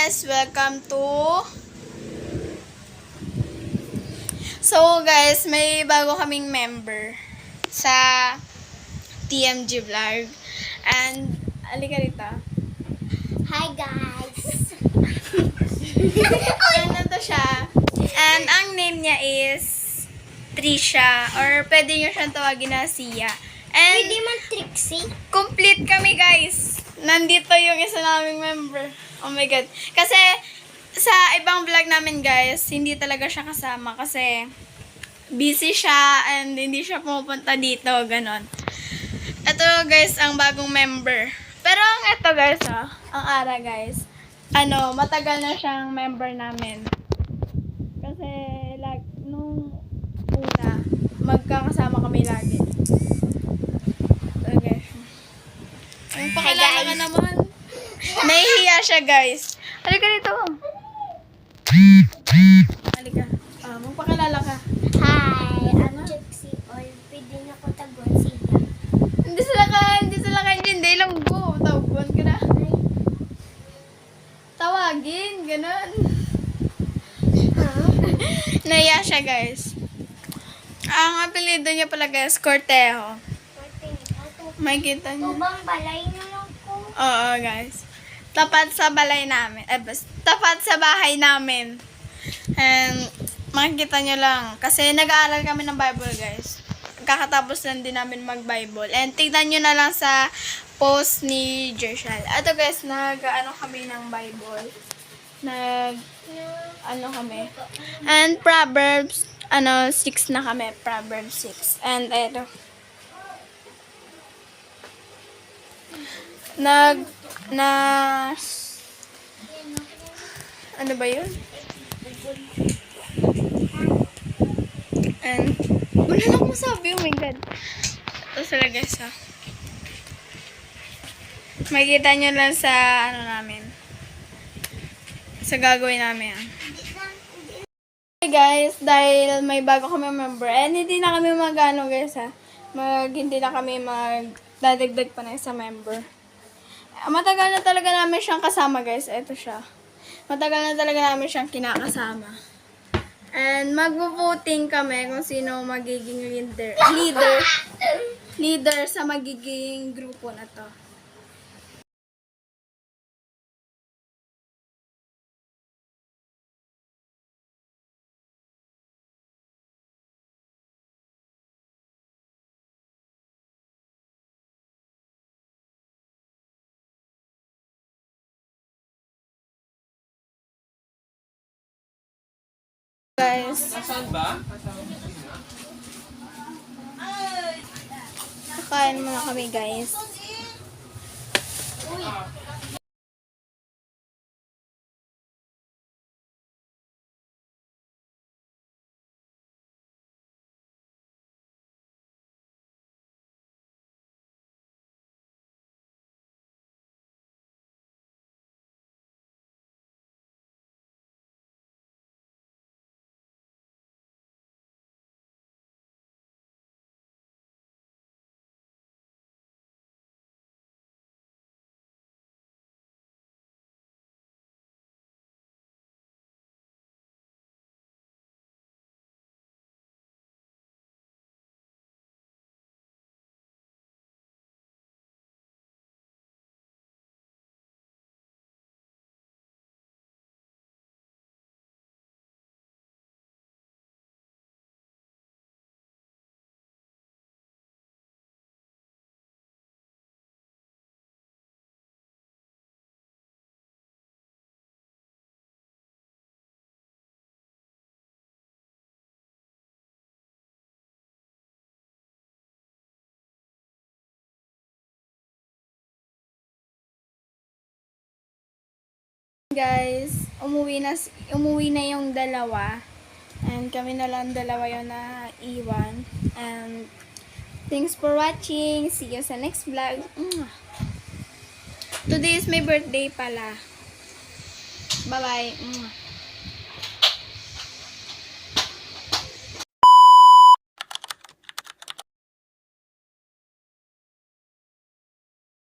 guys! Welcome to... So guys, may bago kaming member sa TMG Vlog. And, alika rito. Hi guys! And ito siya. And ang name niya is Trisha. Or pwede nyo siyang tawagin na Sia. And Pwede man Trixie. complete kami guys. Nandito yung isa naming member. Oh my God. Kasi sa ibang vlog namin guys, hindi talaga siya kasama kasi busy siya and hindi siya pumupunta dito, ganon. Ito guys, ang bagong member. Pero ang ito guys, ang Ara guys, matagal na siyang member namin. Kasi like, nung una, magkakasama kami lagi. Okay. Ang pakilala ka naman. Nahihiya siya guys. Halika dito. Halika. Magpakilala ka. Hi! I'm Trixie or pwede na ko tagon siya. Hindi sila ka, hindi lang go. Tawagan ka na. Tawagin, ganun. Nahiya siya guys. Ang apelido niya pala guys, Cortejo. Makikita niyo. Tubang balay na lang ko. Oo guys. Tapat sa balay namin. Tapat sa bahay namin. And makikita nyo lang. Kasi nag-aaral kami ng Bible guys. Kakatapos lang din namin mag-Bible. And tignan nyo na lang sa post ni Jershal. Ito guys, kami ng Bible. Kami. And Proverbs, 6 na kami. Proverbs 6. And ito. Ano ba yun? And, wala na akong masabi. Oh my God. Ito sila guys, makikita nyo lang sa, namin. Sa gagawin namin. Okay guys, dahil may bago kami member, and hindi na kami guys, hindi na kami magdadagdag pa na isang member. Matagal na talaga namin siyang kasama guys. Ito siya. Matagal na talaga namin siyang kinakasama. And magvo-voting kami kung sino magiging leader sa magiging grupo na to. Guys. Nasaan ba? Kakain muna kami guys. Guys, umuwi na yung dalawa. And kami na lang dalawa yung naiwan. And thanks for watching. See you sa next vlog. Today is my birthday pala. Bye-bye.